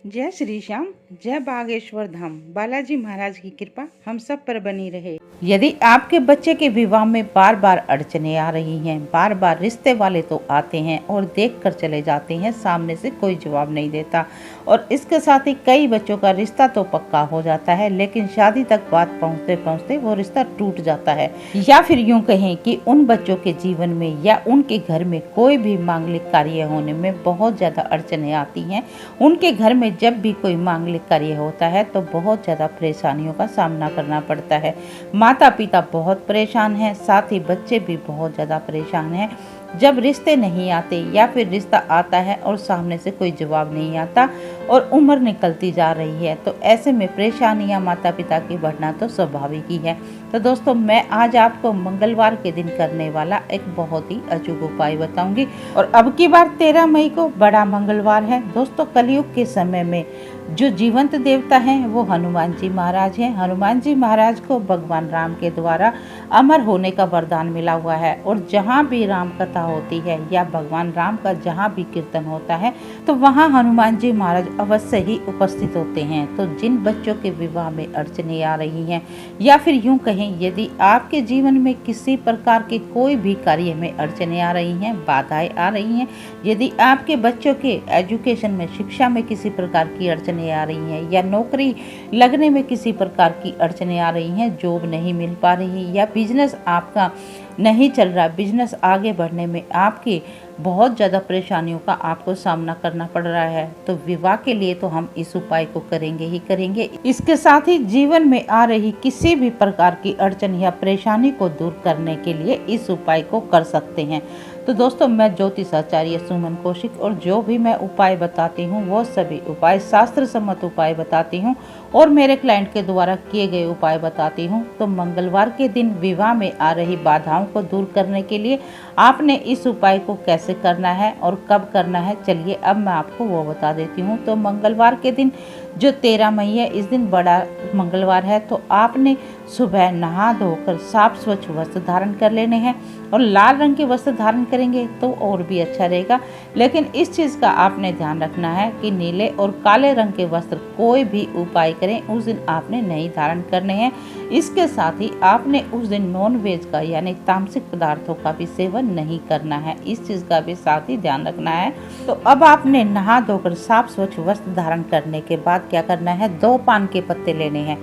जय श्री श्याम, जय बागेश्वर धाम। बालाजी महाराज की कृपा हम सब पर बनी रहे। यदि आपके बच्चे के विवाह में बार बार अड़चने आ रही हैं, बार बार रिश्ते वाले तो आते हैं और देख कर चले जाते हैं, सामने से कोई जवाब नहीं देता और इसके साथ ही कई बच्चों का रिश्ता तो पक्का हो जाता है, लेकिन शादी तक बात पहुंचते पहुंचते वो रिश्ता टूट जाता है। या फिर यूं कहें कि उन बच्चों के जीवन में या उनके घर में कोई भी मांगलिक कार्य होने में बहुत ज़्यादा अड़चने आती हैं। उनके घर में जब भी कोई मांगलिक कार्य होता है तो बहुत ज़्यादा परेशानियों का सामना करना पड़ता है। माता पिता बहुत परेशान हैं, साथ ही बच्चे भी बहुत ज़्यादा परेशान हैं। जब रिश्ते नहीं आते या फिर रिश्ता आता है और सामने से कोई जवाब नहीं आता और उम्र निकलती जा रही है, तो ऐसे में परेशानियां माता पिता की बढ़ना तो स्वाभाविक ही है। तो दोस्तों, मैं आज आपको मंगलवार के दिन करने वाला एक बहुत ही अचूक उपाय बताऊंगी। और अब की बार 13 मई को बड़ा मंगलवार है। दोस्तों, कलयुग के समय में जो जीवंत देवता हैं वो हनुमान जी महाराज हैं। हनुमान जी महाराज को भगवान राम के द्वारा अमर होने का वरदान मिला हुआ है और जहाँ भी राम कथा होती है या भगवान राम का जहाँ भी कीर्तन होता है तो वहाँ हनुमान जी महाराज अवश्य ही उपस्थित होते हैं। तो जिन बच्चों के विवाह में अड़चने आ रही हैं या फिर यूं कहें यदि आपके जीवन में किसी प्रकार के कोई भी कार्य में अड़चने आ रही हैं, बाधाएं आ रही हैं, यदि आपके बच्चों के एजुकेशन में, शिक्षा में किसी प्रकार की अड़चने आ रही हैं या नौकरी लगने में किसी प्रकार की अड़चने आ रही हैं, जॉब नहीं मिल पा रही या बिजनेस आपका नहीं चल रहा, बिजनेस आगे बढ़ने में आपकी बहुत ज़्यादा परेशानियों का आपको सामना करना पड़ रहा है, तो विवाह के लिए तो हम इस उपाय को करेंगे ही करेंगे। इसके साथ ही जीवन में आ रही किसी भी प्रकार की अड़चन या परेशानी को दूर करने के लिए इस उपाय को कर सकते हैं। तो दोस्तों, मैं ज्योतिष आचार्य सुमन कौशिक और जो भी मैं उपाय बताती हूँ वो सभी उपाय शास्त्र सम्मत उपाय बताती हूँ और मेरे क्लाइंट के द्वारा किए गए उपाय बताती हूँ। तो मंगलवार के दिन विवाह में आ रही बाधाओं को दूर करने के लिए आपने इस उपाय को कैसे करना है और कब करना है, चलिए अब मैं आपको वो बता देती हूँ। तो मंगलवार के दिन जो 13 मई है, इस दिन बड़ा मंगलवार है, तो आपने सुबह नहा धोकर साफ स्वच्छ वस्त्र धारण कर लेने हैं और लाल रंग के वस्त्र धारण करेंगे तो और भी अच्छा रहेगा। लेकिन इस चीज़ का आपने ध्यान रखना है कि नीले और काले रंग के वस्त्र कोई भी उपाय करें उस दिन आपने नहीं धारण करने हैं। इसके साथ ही आपने उस दिन नॉन वेज का यानी तामसिक पदार्थों का भी सेवन नहीं करना है, इस चीज़ का भी साथ ही ध्यान रखना है। तो अब आपने नहा धोकर साफ स्वच्छ वस्त्र धारण करने के बाद क्या करना है, 2 पान के पत्ते लेने हैं।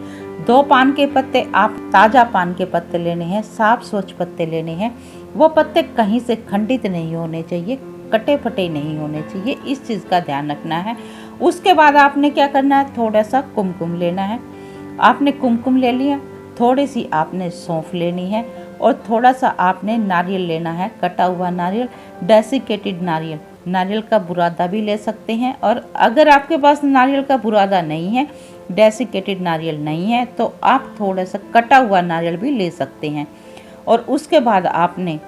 2 पान के पत्ते, आप ताज़ा पान के पत्ते लेने हैं, साफ स्वच्छ पत्ते लेने हैं। वो पत्ते कहीं से खंडित नहीं होने चाहिए, कटे फटे नहीं होने चाहिए, इस चीज़ का ध्यान रखना है। उसके बाद आपने क्या करना है, थोड़ा सा कुमकुम लेना है। आपने कुमकुम ले लिया, थोड़ी सी आपने सौंफ लेनी है और थोड़ा सा आपने नारियल लेना है, कटा हुआ नारियल, डेसिकेटेड नारियल। नारियल का बुरादा भी ले सकते हैं और अगर आपके पास नारियल का बुरादा नहीं है, डेसिकेटेड नारियल नहीं है, तो आप थोड़ा सा कटा हुआ नारियल भी ले सकते हैं। और उसके बाद आपने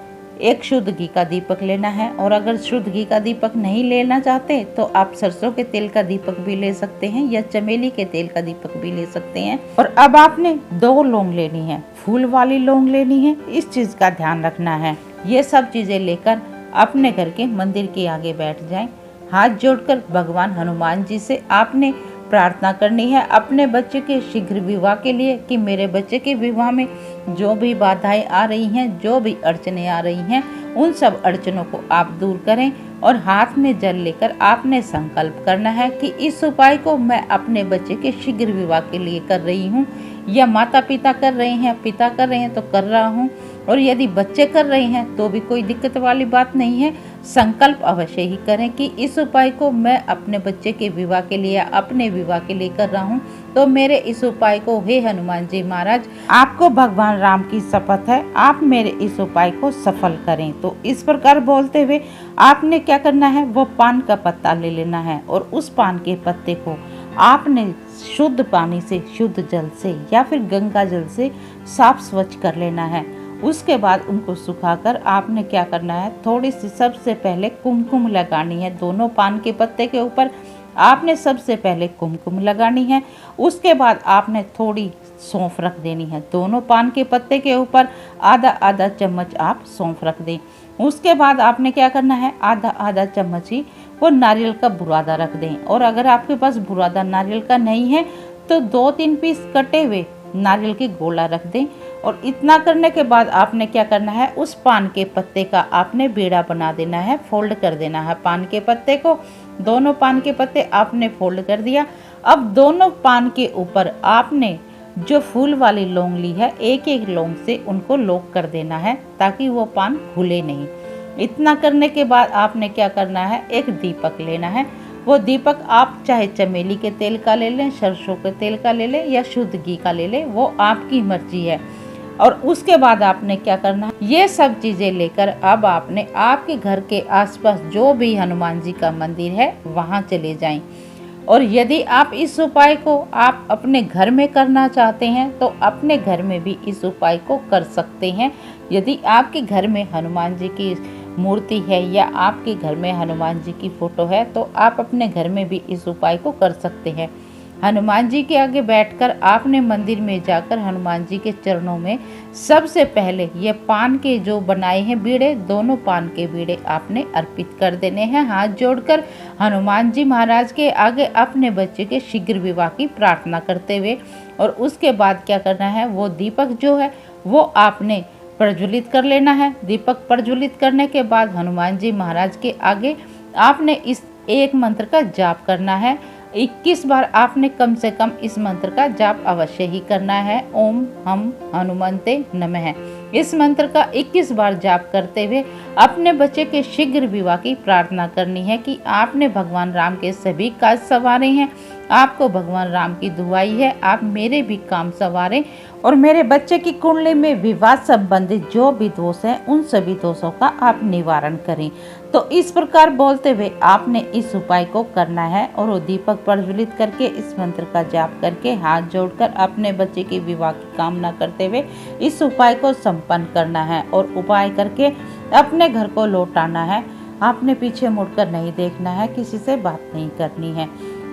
एक शुद्ध घी का दीपक लेना है और अगर शुद्ध घी का दीपक नहीं लेना चाहते तो आप सरसों के तेल का दीपक भी ले सकते हैं या चमेली के तेल का दीपक भी ले सकते हैं। और अब आपने 2 लौंग लेनी है, फूल वाली लौंग लेनी है, इस चीज़ का ध्यान रखना है। ये सब चीज़ें लेकर अपने घर के मंदिर के आगे बैठ जाएं। हाथ जोड़कर भगवान हनुमान जी से आपने प्रार्थना करनी है अपने बच्चे के शीघ्र विवाह के लिए कि मेरे बच्चे के विवाह में जो भी बाधाएं आ रही हैं, जो भी अड़चने आ रही हैं, उन सब अड़चनों को आप दूर करें। और हाथ में जल लेकर आपने संकल्प करना है कि इस उपाय को मैं अपने बच्चे के शीघ्र विवाह के लिए कर रही हूँ, या माता पिता कर रहे हैं, पिता कर रहे हैं तो कर रहा हूँ, और यदि बच्चे कर रहे हैं तो भी कोई दिक्कत वाली बात नहीं है। संकल्प अवश्य ही करें कि इस उपाय को मैं अपने बच्चे के विवाह के लिए, अपने विवाह के लिए कर रहा हूँ। तो मेरे इस उपाय को, हे हनुमान जी महाराज, आपको भगवान राम की शपथ है, आप मेरे इस उपाय को सफल करें। तो इस प्रकार बोलते हुए आपने क्या करना है, वो पान का पत्ता ले लेना है और उस पान के पत्ते को आपने शुद्ध पानी से, शुद्ध जल से या फिर गंगा जल से साफ स्वच्छ कर लेना है। उसके बाद उनको सुखाकर आपने क्या करना है, थोड़ी सी सबसे पहले कुमकुम लगानी है। दोनों पान के पत्ते के ऊपर आपने सबसे पहले कुमकुम लगानी है। उसके बाद आपने थोड़ी सौंफ रख देनी है। दोनों पान के पत्ते के ऊपर आधा आधा चम्मच आप सौंफ रख दें। उसके बाद आपने क्या करना है, आधा आधा चम्मच ही वो नारियल का बुरादा रख दें। और अगर आपके पास बुरादा नारियल का नहीं है तो 2-3 पीस कटे हुए नारियल के गोला रख दें। और इतना करने के बाद आपने क्या करना है, उस पान के पत्ते का आपने बेड़ा बना देना है, फोल्ड कर देना है पान के पत्ते को। दोनों पान के पत्ते आपने फोल्ड कर दिया। अब दोनों पान के ऊपर आपने जो फूल वाली लौंग ली है, एक एक लौंग से उनको लॉक कर देना है ताकि वो पान खुले नहीं। इतना करने के बाद आपने क्या करना है, एक दीपक लेना है। वो दीपक आप चाहे चमेली के तेल का ले लें, सरसों के तेल का ले लें या शुद्ध घी का ले लें, वो आपकी मर्जी है। और उसके बाद आपने क्या करना है, ये सब चीज़ें लेकर अब आपने आपके घर के आसपास जो भी हनुमान जी का मंदिर है वहाँ चले जाएं। और यदि आप इस उपाय को आप अपने घर में करना चाहते हैं तो अपने घर में भी इस उपाय को कर सकते हैं। यदि आपके घर में हनुमान जी की मूर्ति है या आपके घर में हनुमान जी की फोटो है तो आप अपने घर में भी इस उपाय को कर सकते हैं। हनुमान जी के आगे बैठकर आपने मंदिर में जाकर हनुमान जी के चरणों में सबसे पहले ये पान के जो बनाए हैं बीड़े, दोनों पान के बीड़े आपने अर्पित कर देने हैं हाथ जोड़कर हनुमान जी महाराज के आगे अपने बच्चे के शीघ्र विवाह की प्रार्थना करते हुए। और उसके बाद क्या करना है, वो दीपक जो है वो आपने प्रज्वलित कर लेना है। दीपक प्रज्वलित करने के बाद हनुमान जी महाराज के आगे आपने इस एक मंत्र का जाप करना है। 21 बार आपने कम से कम इस मंत्र का जाप अवश्य ही करना है। ओम हम हनुमंते नमः। इस मंत्र का 21 बार जाप करते हुए अपने बच्चे के शीघ्र विवाह की प्रार्थना करनी है कि आपने भगवान राम के सभी काज संवारे हैं, आपको भगवान राम की दुआई है, आप मेरे भी काम संवारें और मेरे बच्चे की कुंडली में विवाह संबंधित जो भी दोष हैं उन सभी दोषों का आप निवारण करें। तो इस प्रकार बोलते हुए आपने इस उपाय को करना है और वो दीपक प्रज्वलित करके इस मंत्र का जाप करके हाथ जोड़कर अपने बच्चे के विवाह की कामना करते हुए इस उपाय को संपन्न करना है। और उपाय करके अपने घर को लौट आना है। आपने पीछे मुड़कर नहीं देखना है, किसी से बात नहीं करनी है।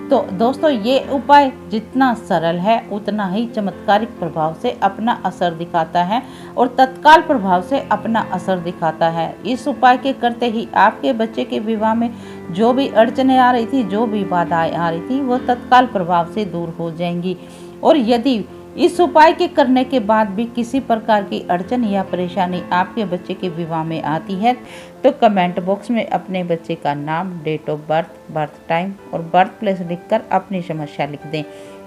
तो दोस्तों ये उपाय जितना सरल है उतना ही चमत्कारिक प्रभाव से अपना असर दिखाता है और तत्काल प्रभाव से अपना असर दिखाता है। इस उपाय के करते ही आपके बच्चे के विवाह में जो भी अड़चने आ रही थी, जो भी बाधाएं आ रही थी, वो तत्काल प्रभाव से दूर हो जाएंगी। और यदि इस उपाय के करने के बाद भी किसी प्रकार की अड़चन या परेशानी आपके बच्चे के विवाह में आती है तो कमेंट बॉक्स में अपने बच्चे का नाम, date of birth, birth time और बर्थ प्लेस लिखकर अपनी समस्या लिख दें।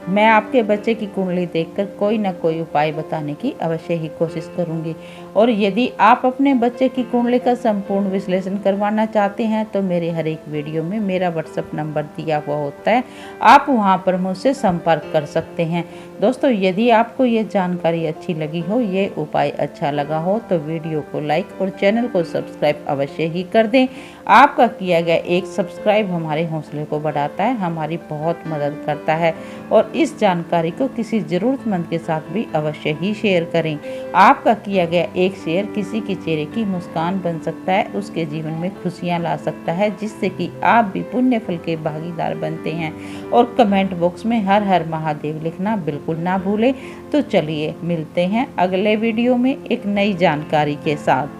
मैं आपके बच्चे की कुंडली देखकर कोई ना कोई उपाय बताने की अवश्य ही कोशिश करूंगी। और यदि आप अपने बच्चे की कुंडली का संपूर्ण विश्लेषण करवाना चाहते हैं तो मेरे हर एक वीडियो में मेरा व्हाट्सएप नंबर दिया हुआ होता है, आप वहां पर मुझसे संपर्क कर सकते हैं। दोस्तों यदि आपको ये जानकारी अच्छी लगी हो, ये उपाय अच्छा लगा हो तो वीडियो को लाइक और चैनल को सब्सक्राइब अवश्य ही कर दें। आपका किया गया एक सब्सक्राइब हमारे हौसले को बढ़ाता है, हमारी बहुत मदद करता है। और इस जानकारी को किसी ज़रूरतमंद के साथ भी अवश्य ही शेयर करें। आपका किया गया एक शेयर किसी के चेहरे की मुस्कान बन सकता है, उसके जीवन में खुशियां ला सकता है, जिससे कि आप भी पुण्य फल के भागीदार बनते हैं। और कमेंट बॉक्स में हर हर महादेव लिखना बिल्कुल ना भूलें। तो चलिए मिलते हैं अगले वीडियो में एक नई जानकारी के साथ।